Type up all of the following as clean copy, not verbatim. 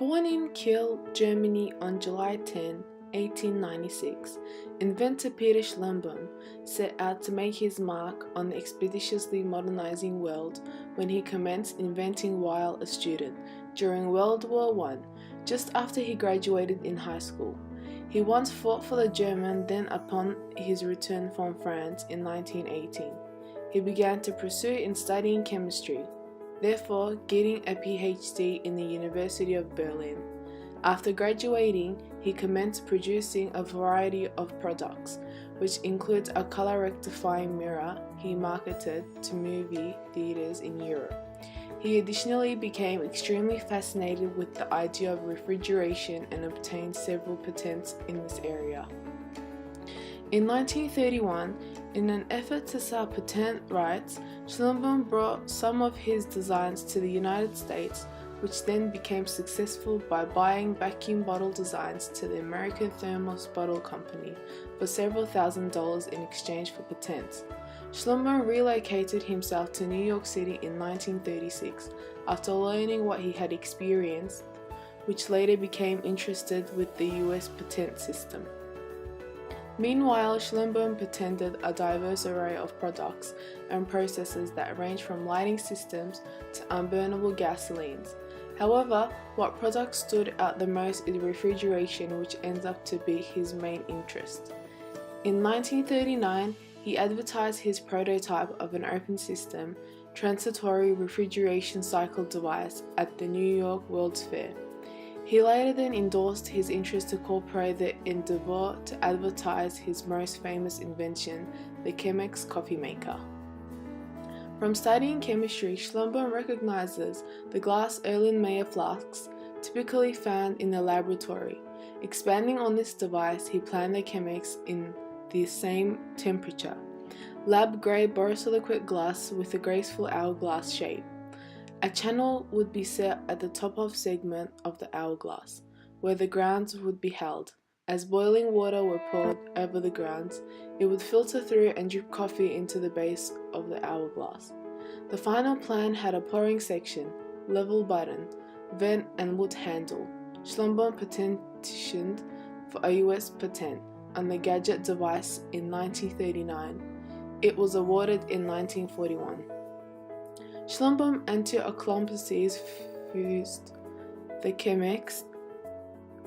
Born in Kiel, Germany on July 10, 1896, inventor Peter Schlumbohm set out to make his mark on the expeditiously modernizing world when he commenced inventing while a student during World War I, just after he graduated in high school. He once fought for the German, then upon his return from France in 1918, he began to pursue in studying chemistry, therefore getting a PhD in the University of Berlin. After graduating, he commenced producing a variety of products, which includes a color rectifying mirror he marketed to movie theaters in Europe. He additionally became extremely fascinated with the idea of refrigeration and obtained several patents in this area. In 1931, in an effort to sell patent rights, Schlumbohm brought some of his designs to the United States, which then became successful by buying vacuum bottle designs to the American Thermos Bottle Company for several $1,000s in exchange for patents. Schlumbohm relocated himself to New York City in 1936 after learning what he had experienced, which later became interested with the US patent system. Meanwhile, Schlumbohm patented a diverse array of products and processes that range from lighting systems to unburnable gasolines. However, what product stood out the most is refrigeration, which ends up to be his main interest. In 1939, he advertised his prototype of an open system, transitory refrigeration cycle device at the New York World's Fair. He later then endorsed his interest to corporate the endeavor to advertise his most famous invention, the Chemex coffee maker. From studying chemistry, Schlumbohm recognizes the glass Erlenmeyer flasks typically found in the laboratory. Expanding on this device, he planned the Chemex in the same temperature, lab-grade borosilicate glass with a graceful hourglass shape. A channel would be set at the top of segment of the hourglass, where the grounds would be held. As boiling water were poured over the grounds, it would filter through and drip coffee into the base of the hourglass. The final plan had a pouring section, level button, vent and wood handle. Schlumbohm petitioned for a US patent on the gadget device in 1939. It was awarded in 1941. Schlumbohm and two accomplices fused the Chemex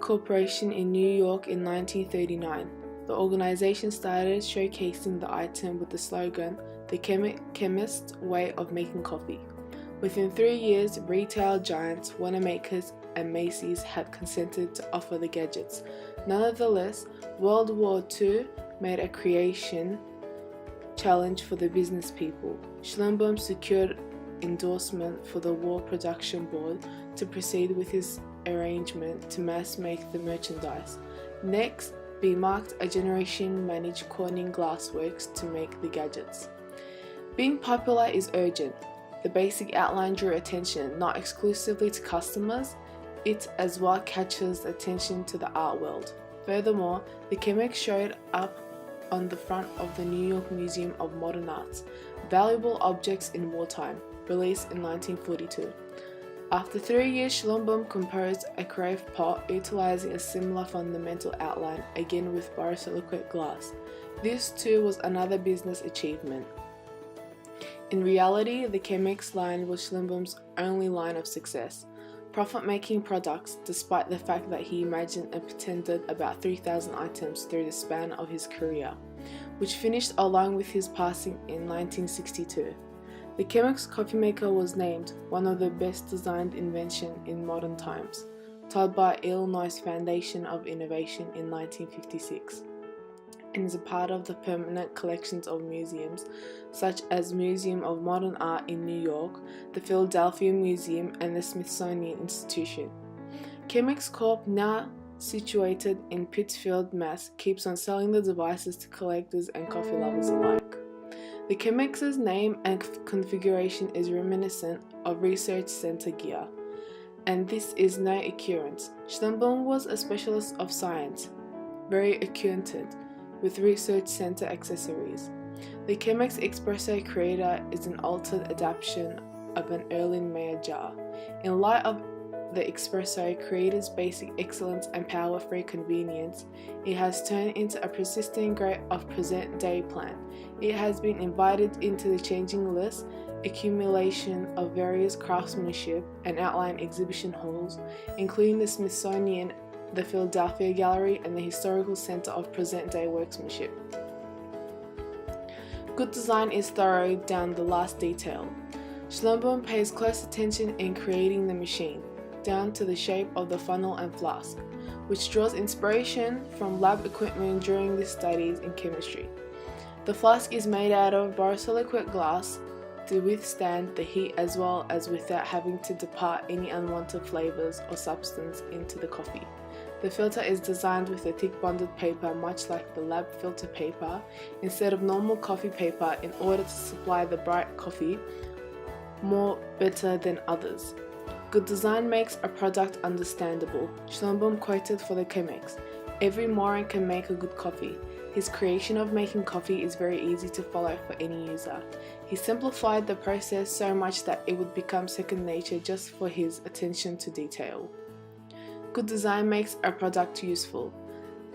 Corporation in New York in 1939. The organization started showcasing the item with the slogan, "The Chemist's Way of Making Coffee." Within 3 years, retail giants Wanamaker's and Macy's had consented to offer the gadgets. Nonetheless, World War II made a creation challenge for the business people. Schlumbohm secured endorsement for the War Production Board to proceed with his arrangement to mass make the merchandise. Next, B marked a generation-managed Corning Glass Works to make the gadgets. Being popular is urgent. The basic outline drew attention not exclusively to customers, it as well catches attention to the art world. Furthermore, the Chemex showed up on the front of the New York Museum of Modern Art's Valuable Objects in Wartime, released in 1942. After 3 years, Schlumbohm composed a carafe pot utilizing a similar fundamental outline, again with borosilicate glass. This too was another business achievement. In reality, the Chemex line was Schlumbohm's only line of success, profit-making products, despite the fact that he imagined and patented about 3,000 items through the span of his career, which finished along with his passing in 1962. The Chemex coffee maker was named one of the best designed inventions in modern times, told by Illinois Foundation of Innovation in 1956, and is a part of the permanent collections of museums such as Museum of Modern Art in New York, the Philadelphia Museum, and the Smithsonian Institution. Chemex Corp, now situated in Pittsfield, Mass., keeps on selling the devices to collectors and coffee lovers alike. The Chemex's name and configuration is reminiscent of research center gear, and this is no occurrence. Schlumbohm was a specialist of science, very acquainted with research center accessories. The Chemex Espresso Creator is an altered adaptation of an Erlenmeyer jar. In light of the espresso created its basic excellence and power-free convenience, it has turned into a persistent great of present-day plant. It has been invited into the changing list, accumulation of various craftsmanship and outline exhibition halls, including the Smithsonian, the Philadelphia Gallery, and the Historical Center of Present-Day Workmanship. Good design is thorough down the last detail. Schlumbohm pays close attention in creating the machine, down to the shape of the funnel and flask, which draws inspiration from lab equipment during the studies in chemistry. The flask is made out of borosilicate glass to withstand the heat as well as without having to depart any unwanted flavors or substance into the coffee. The filter is designed with a thick bonded paper much like the lab filter paper instead of normal coffee paper in order to supply the bright coffee more better than others. Good design makes a product understandable. Schlumbohm quoted for the Chemex, "Every moron can make a good coffee." His creation of making coffee is very easy to follow for any user. He simplified the process so much that it would become second nature just for his attention to detail. Good design makes a product useful.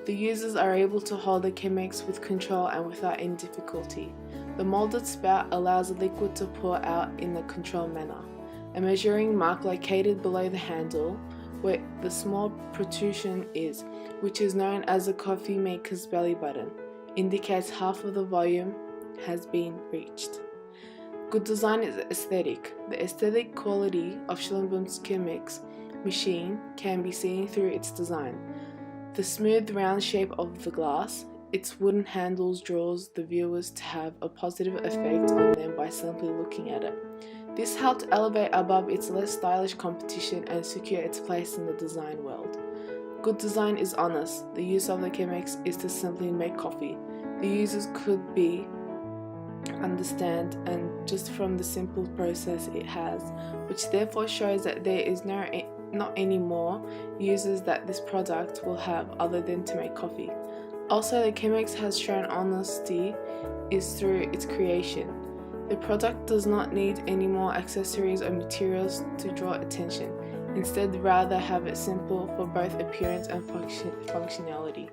The users are able to hold the Chemex with control and without any difficulty. The molded spout allows the liquid to pour out in a controlled manner. A measuring mark located below the handle, where the small protrusion is, which is known as the coffee maker's belly button, indicates half of the volume has been reached. Good design is aesthetic. The aesthetic quality of Schlumbohm's Chemex machine can be seen through its design. The smooth round shape of the glass, its wooden handles draws the viewers to have a positive effect on them by simply looking at it. This helped elevate above its less stylish competition and secure its place in the design world. Good design is honest. The use of the Chemex is to simply make coffee. The users could understand and just from the simple process it has, which therefore shows that there is not any more uses that this product will have other than to make coffee. Also, the Chemex has shown honesty is through its creation. The product does not need any more accessories or materials to draw attention. Instead, rather have it simple for both appearance and functionality.